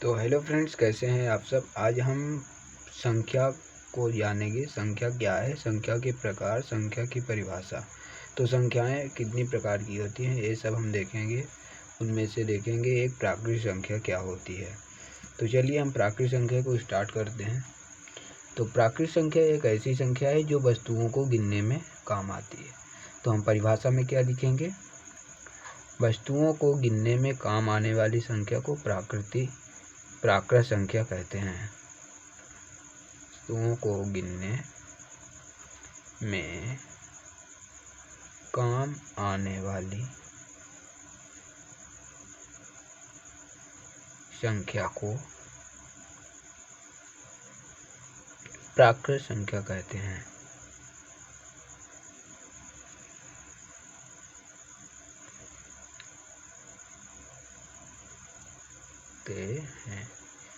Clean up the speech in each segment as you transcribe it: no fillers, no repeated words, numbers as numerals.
तो hello friends, कैसे हैं आप सब। आज हम संख्या को जानेंगे। संख्या क्या है, संख्या के प्रकार, संख्या की परिभाषा। तो संख्याएं कितनी प्रकार की होती हैं ये सब हम देखेंगे। उनमें से देखेंगे एक प्राकृत संख्या क्या होती है। तो चलिए हम प्राकृत संख्या को स्टार्ट करते हैं। तो प्राकृत संख्या एक ऐसी संख्या है जो वस्तुओं को गिनने में काम आती है। तो हम परिभाषा में क्या लिखेंगे, वस्तुओं को गिनने में काम आने वाली संख्या को प्राकृत संख्या कहते हैं। वस्तुओं को गिनने में काम आने वाली संख्या को प्राकृत संख्या कहते हैं।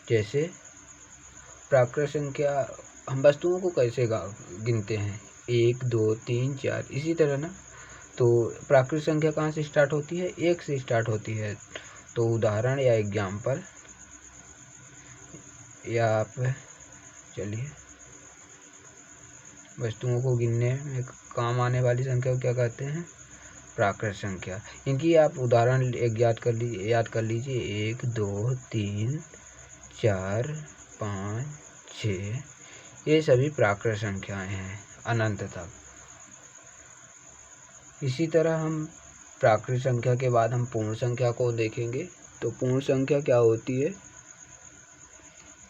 जैसे प्राकृत संख्या हम वस्तुओं को कैसे गिनते हैं, 1 2 3 4 इसी तरह ना। तो प्राकृत संख्या कहाँ से स्टार्ट होती है, 1 से स्टार्ट होती है। तो उदाहरण या एग्जाम्पल या आप चलिए वस्तुओं को गिनने में काम आने वाली संख्या को क्या कहते हैं, प्राकृत संख्या। इनकी आप उदाहरण याद कर लीजिए 1 2 3 4 5 6, ये सभी प्राकृत संख्याएं हैं अनंत तक। इसी तरह हम प्राकृत संख्या के बाद हम पूर्ण संख्या को देखेंगे। तो पूर्ण संख्या क्या होती है,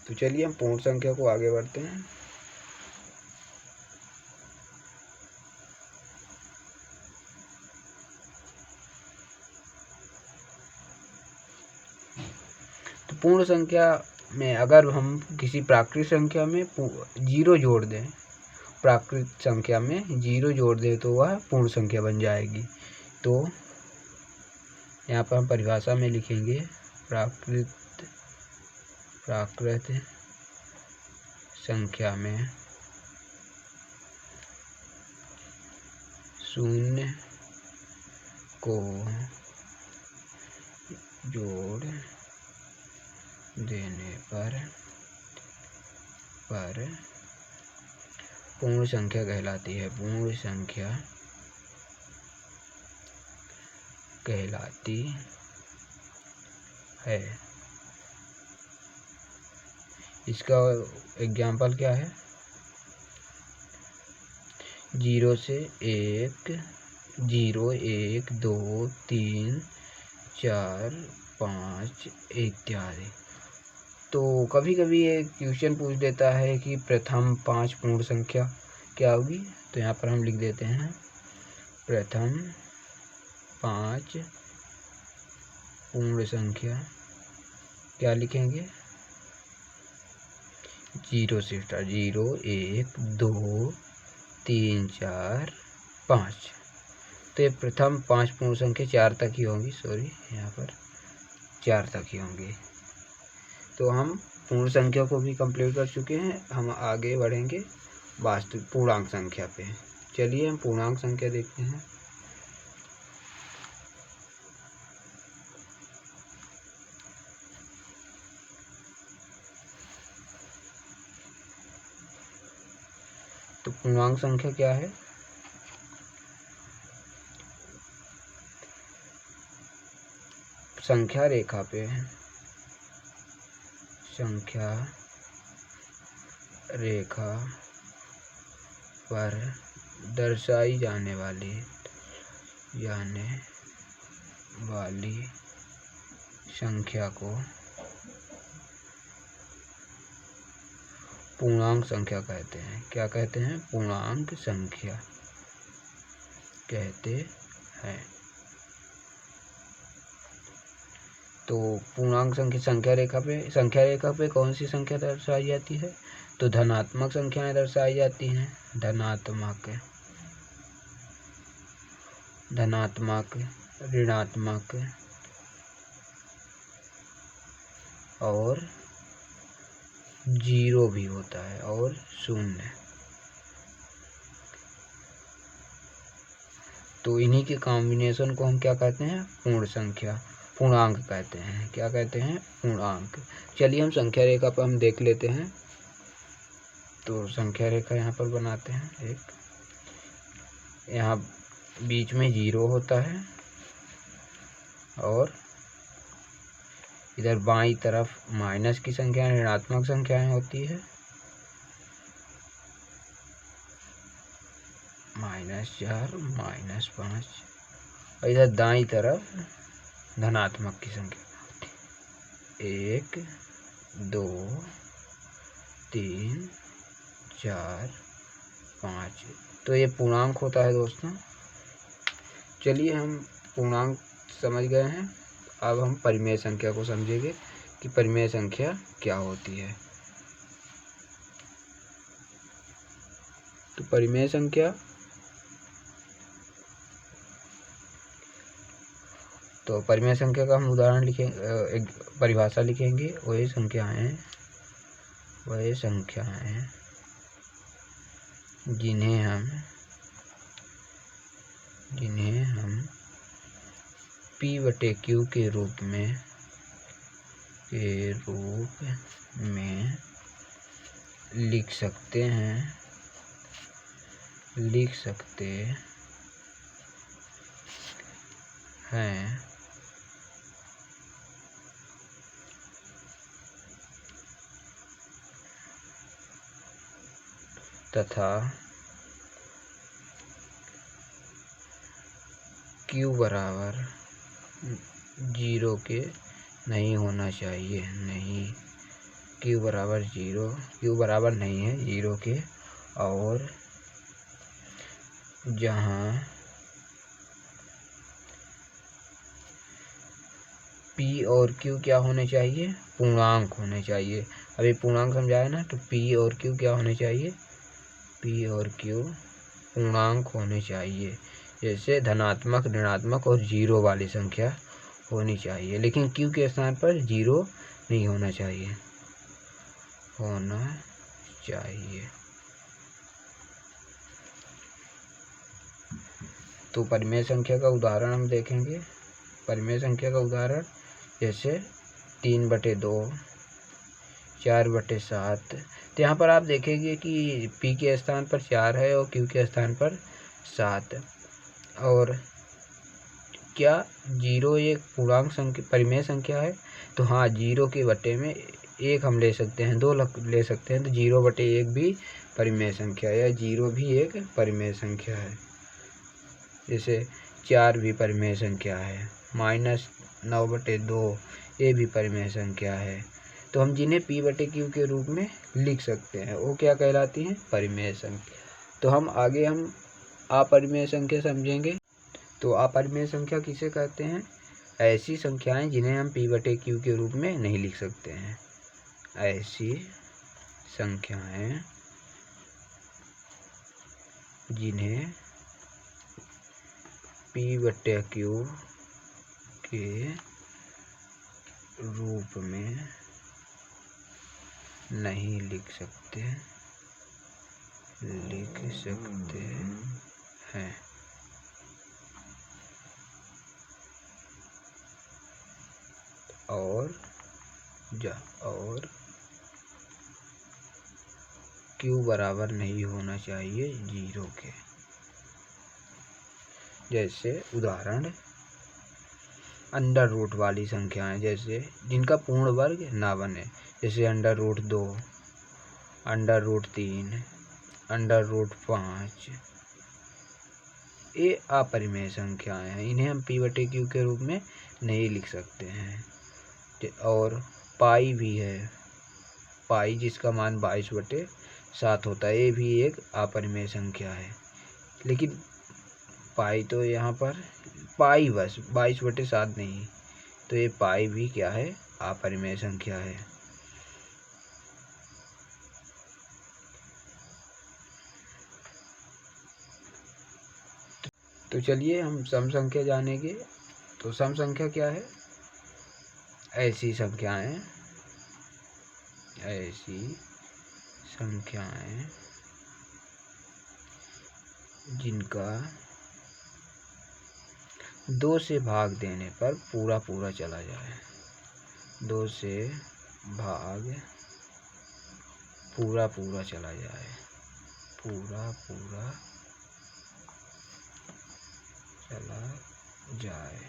तो चलिए हम पूर्ण संख्या को आगे बढ़ते हैं। तो पूर्ण संख्या में अगर हम किसी प्राकृत संख्या में जीरो जोड़ दें, प्राकृत संख्या में जीरो जोड़ दें तो वह पूर्ण संख्या बन जाएगी। तो यहाँ पर हम परिभाषा में लिखेंगे प्राकृत संख्या में शून्य को जोड़ देने पर पूर्ण संख्या कहलाती है। पूर्ण संख्या कहलाती है। इसका एग्जाम्पल क्या है, 0 से 1 0 1 2 3 4 5 इत्यादि। तो कभी कभी ये क्वेश्चन पूछ देता है कि प्रथम 5 पूर्ण संख्या क्या होगी। तो यहाँ पर हम लिख देते हैं प्रथम 5 पूर्ण संख्या क्या लिखेंगे, 0 से स्टार्ट 0 1 2 3 4 5। तो ये प्रथम 5 पूर्ण संख्या 4 तक ही होंगी, यहाँ पर 4 तक ही होंगी। तो हम पूर्ण संख्या को भी कंप्लीट कर चुके हैं। हम आगे बढ़ेंगे वास्तविक पूर्णांक संख्या पे। चलिए हम पूर्णांक संख्या देखते हैं। तो पूर्णांक संख्या क्या है, संख्या रेखा पर दर्शाई जाने वाली संख्या को पूर्णांक संख्या कहते हैं। क्या कहते हैं, पूर्णांक संख्या कहते हैं। तो पूर्णांक संख्या रेखा पे कौन सी संख्या दर्शाई जाती है, तो धनात्मक संख्याएं दर्शाई जाती हैं। धनात्मक ऋणात्मक और जीरो भी होता है और शून्य। तो इन्हीं के कॉम्बिनेशन को हम क्या कहते हैं, पूर्ण संख्या। पूर्णांक कहते हैं। क्या कहते हैं? पूर्णांक। चलिए हम संख्या रेखा पर हम देख लेते हैं। तो संख्या रेखा यहाँ पर बनाते हैं। एक यहाँ बीच में 0 होता है और इधर बाईं तरफ माइनस की संख्या, ऋणात्मक संख्याएं होती है, -4 -5, और इधर दाईं तरफ धनात्मक की संख्या 1 2 3 4 5। तो ये पूर्णांक होता है दोस्तों। चलिए हम पूर्णांक समझ गए हैं। अब हम परिमेय संख्या को समझेंगे कि परिमेय संख्या क्या होती है। तो परिमेय संख्या, तो परिमेय संख्या का हम उदाहरण लिखेंगे, एक परिभाषा लिखेंगे। वही संख्याएं जिन्हें हम P/Q के रूप में लिख सकते हैं तथा Q बराबर 0 के नहीं होना चाहिए। Q बराबर 0, Q बराबर नहीं है 0 के। और जहाँ P और Q क्या होने चाहिए? पूर्णांक होने चाहिए। अभी पूर्णांक समझाया ना, तो P और Q क्या होने चाहिए? P और Q पूर्णांक होने चाहिए। जैसे धनात्मक, ऋणात्मक और 0 वाली संख्या होनी चाहिए, लेकिन Q के स्थान पर 0 नहीं होना चाहिए। तो परिमेय संख्या का उदाहरण हम देखेंगे। परिमेय संख्या का उदाहरण जैसे 3/2, 4/7। तो यहाँ पर आप देखेंगे कि P के स्थान पर 4 है और Q के स्थान पर 7। और क्या 0 एक पूर्णांक संख्या, परिमेय संख्या है? तो हाँ, 0 के बटे में 1 हम ले सकते हैं, 2 ले सकते हैं। तो 0/1 भी परिमेय संख्या है, या 0 भी एक परिमेय संख्या है। जैसे 4 भी परिमेय संख्या है, -9/2 ये भी परिमेय संख्या है। तो हम जिन्हें P/Q के रूप में लिख सकते हैं वो क्या कहलाती हैं? परिमेय संख्या। तो हम आगे अपरिमेय संख्या समझेंगे। तो अपरिमेय संख्या किसे कहते हैं? ऐसी संख्याएं जिन्हें हम P/Q के रूप में नहीं लिख सकते हैं। ऐसी संख्याएं जिन्हें P/Q के रूप में नहीं लिख सकते हैं। और Q बराबर नहीं होना चाहिए 0 के। जैसे उदाहरण अंडर रूट वाली संख्याएं, जैसे जिनका पूर्ण वर्ग ना बने, जैसे √2, √3, √5। ये अपरिमेय संख्याएं हैं, इन्हें हम P/Q के रूप में नहीं लिख सकते हैं। और पाई भी है, पाई जिसका मान 22/7 होता है, ये भी एक अपरिमेय संख्या है। लेकिन पाई तो यहाँ पर पाई बस 22/7 नहीं, तो ये पाई भी क्या है? अपरिमेय संख्या है। तो चलिए हम सम संख्या जानेंगे। तो सम संख्या क्या है? ऐसी संख्याएं जिनका 2 से भाग देने पर पूरा पूरा चला जाए। 2 से भाग पूरा पूरा चला जाए, पूरा पूरा चला जाए।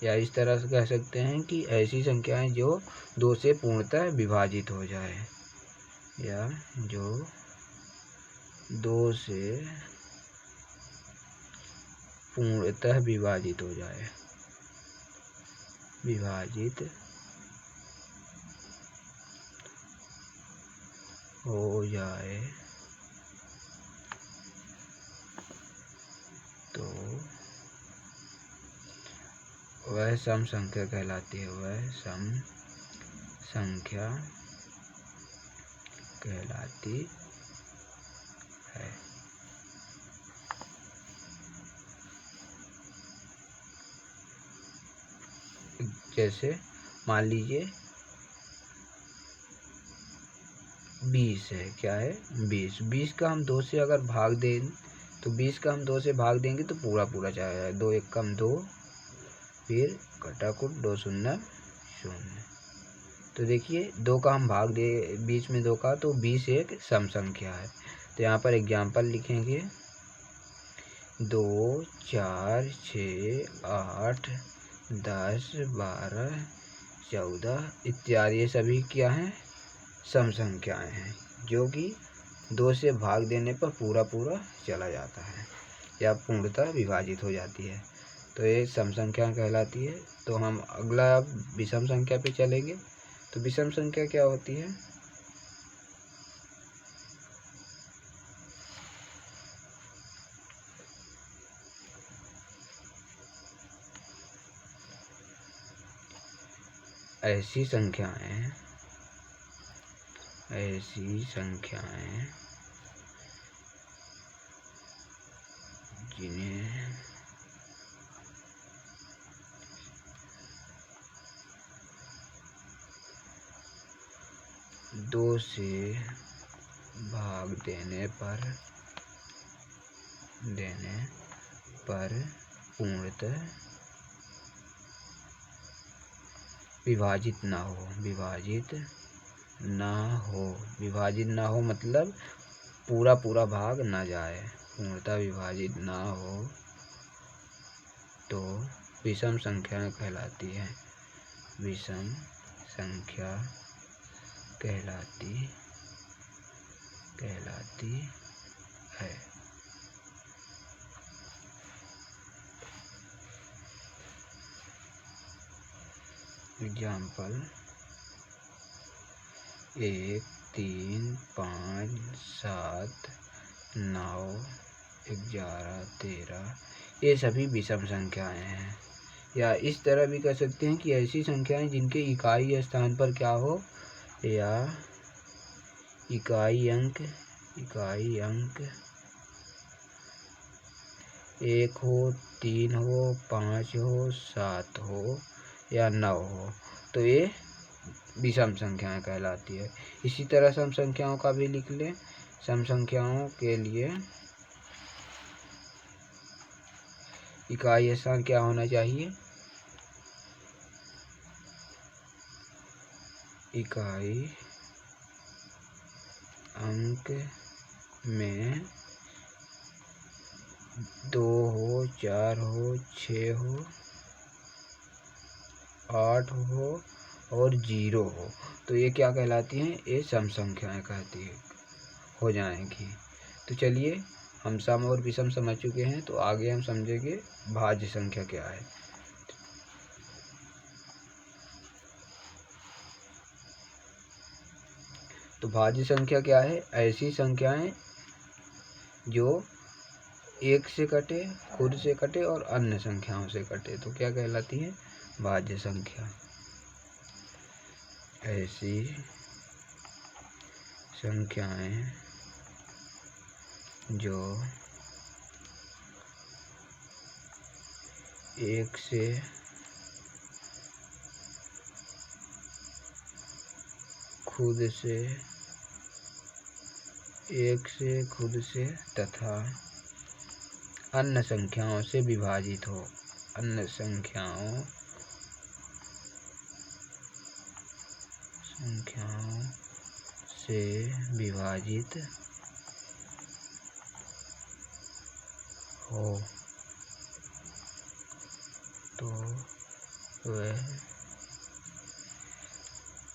या इस तरह से कह सकते हैं कि ऐसी संख्याएं जो 2 से पूर्णतः विभाजित हो जाए, या जो 2 से पूर्णतः विभाजित हो जाए, विभाजित हो जाए तो वह सम संख्या कहलाती है। वह सम संख्या कहलाती है। जैसे मान लीजिए 20 है। क्या है? 20 का हम 2 से अगर भाग दें तो 20 का हम 2 से भाग देंगे तो पूरा पूरा जाएगा। 2 एक कम 2, फिर कटाकुट 2 शून्य 0। तो देखिए 2 का हम भाग दे बीच में 2 का, तो 20 एक सम संख्या है। तो यहाँ पर एग्जाम्पल लिखेंगे 2, 4, 6, 8, 10, 12, 14 इत्यादि। ये सभी क्या हैं? सम संख्याएं हैं, जो कि 2 से भाग देने पर पूरा पूरा चला जाता है या पूर्णतः विभाजित हो जाती है। तो ये सम संख्या कहलाती है। तो हम अगला विषम संख्या पे चलेंगे। तो विषम संख्या क्या होती है? ऐसी संख्याएं जिन्हें दो से भाग देने पर पूर्णतः विभाजित ना हो मतलब पूरा पूरा भाग ना जाए, पूर्णतः विभाजित ना हो तो विषम संख्या कहलाती है। विषम संख्या कहलाती है। एग्जाम्पल 1, 3, 5, 7, 9, 11, 13 ये सभी विषम संख्याएं हैं। या इस तरह भी कह सकते हैं कि ऐसी संख्याएं जिनके इकाई स्थान पर क्या हो, या इकाई अंक 1 हो, 3 हो, 5 हो, 7 हो या 9 हो, तो ये विषम संख्याएं कहलाती है। इसी तरह सम संख्याओं का भी लिख लें। सम संख्याओं के लिए इकाई स्थान क्या होना चाहिए? इकाई अंक में 2 हो, 4 हो, 6 हो, 8 हो और 0 हो, तो ये क्या कहलाती हैं? ये सम संख्याएं हो जाएंगी। तो चलिए हम सम और विषम समझ चुके हैं, तो आगे हम समझेंगे भाज्य संख्या क्या है। तो भाज्य संख्या क्या है? ऐसी संख्याएं जो 1 से कटे, खुद से कटे और अन्य संख्याओं से कटे, तो क्या कहलाती है? भाज्य संख्या। ऐसी संख्याएं जो 1 से खुद से तथा अन्य संख्याओं से विभाजित हो। अन्य संख्याओं से विभाजित हो तो वह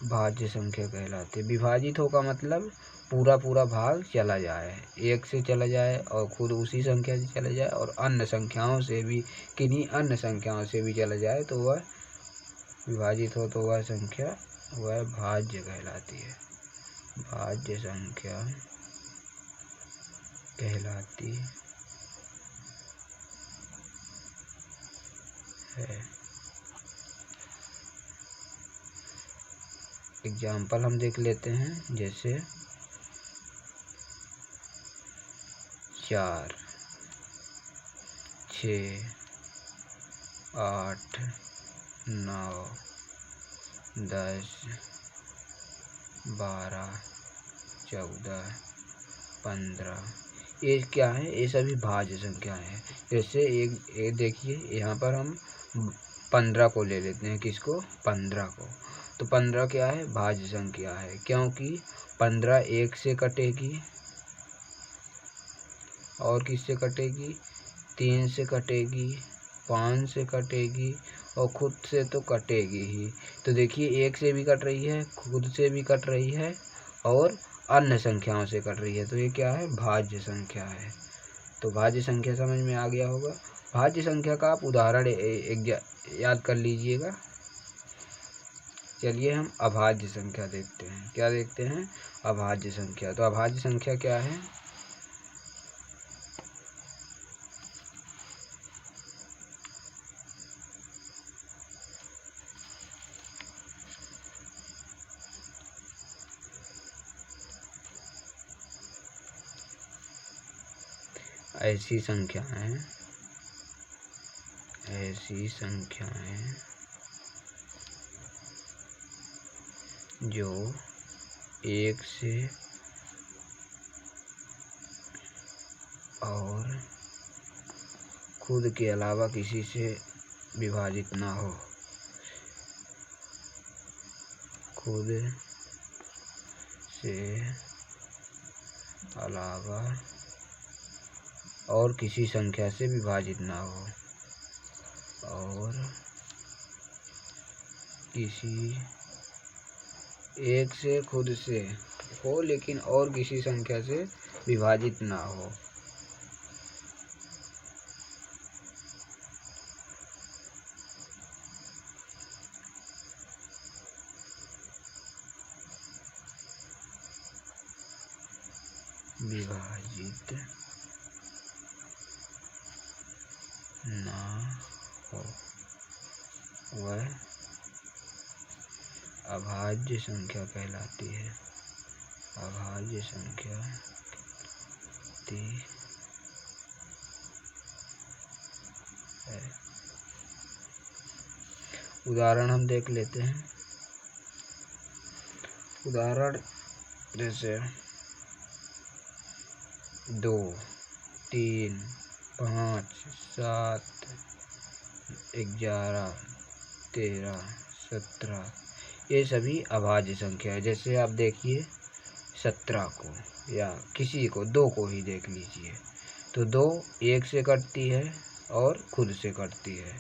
भाज्य संख्या कहलाती है। विभाजित हो का मतलब पूरा पूरा भाग चला जाए, एक से चला जाए और खुद उसी संख्या से चला जाए, और अन्य संख्याओं से भी, किन्हीं अन्य संख्याओं से भी चला जाए तो वह विभाजित हो तो वह संख्या वह भाज्य कहलाती है, भाज्य संख्या कहलाती है। एग्जाम्पल हम देख लेते हैं, जैसे 4, 6, 8, 9, 10, 12, 14, 15, ये क्या है? ये सभी भाज्य संख्याएं हैं। जैसे एक देखिए, यहाँ पर हम 15 को ले लेते हैं। किसको? 15 को। तो 15 क्या है? भाज्य संख्या है, क्योंकि 15 1 से कटेगी, और किससे कटेगी? 3 से कटेगी, 5 से कटेगी, और खुद से तो कटेगी ही। तो देखिए, 1 से भी कट रही है, खुद से भी कट रही है, और अन्य संख्याओं से कट रही है। तो ये क्या है? भाज्य संख्या है। तो भाज्य संख्या समझ में आ गया होगा। भाज्य संख्या का आप उदाहरण याद कर लीजिएगा। चलिए हम अभाज्य संख्या देखते हैं। क्या देखते हैं? अभाज्य संख्या। तो अभाज्य संख्या क्या है? ऐसी संख्याएं जो 1 से और खुद के अलावा किसी से विभाजित ना हो, खुद से अलावा और किसी संख्या से विभाजित ना हो, और किसी एक से खुद से हो लेकिन और किसी संख्या से विभाजित ना हो। विभाजित ना हो, वह अभाज्य संख्या कहलाती है। अभाज्य संख्या कहलाती है। उदाहरण हम देख लेते हैं। उदाहरण जैसे 2, 3, 5, 7, 11, 13, 17, ये सभी अभाज्य संख्या है। जैसे आप देखिए 17 को, या किसी को, 2 को ही देख लीजिए। तो 2 1 से कटती है और खुद से कटती है।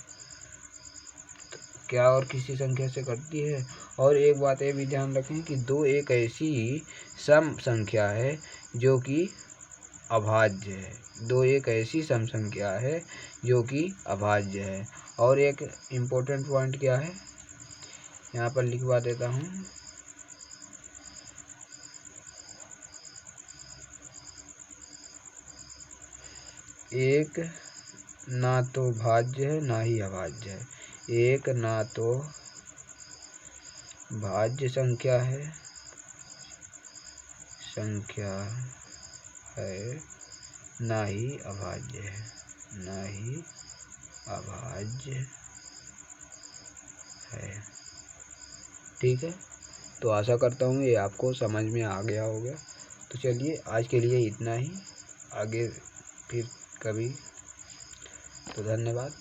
तो क्या और किसी संख्या से कटती है? और एक बात ये भी ध्यान रखें कि 2 एक ऐसी सम संख्या है जो कि अभाज्य है। 2 एक ऐसी सम संख्या है जो कि अभाज्य है। और एक इम्पोर्टेंट पॉइंट क्या है, यहाँ पर लिखवा देता हूँ। एक ना तो भाज्य है ना ही अभाज्य है। एक ना तो भाज्य संख्या है ना ही अभाज्य है, ना ही अभाज्य है। ठीक है, तो आशा करता हूँ ये आपको समझ में आ गया होगा। तो चलिए आज के लिए इतना ही, आगे फिर कभी। तो धन्यवाद।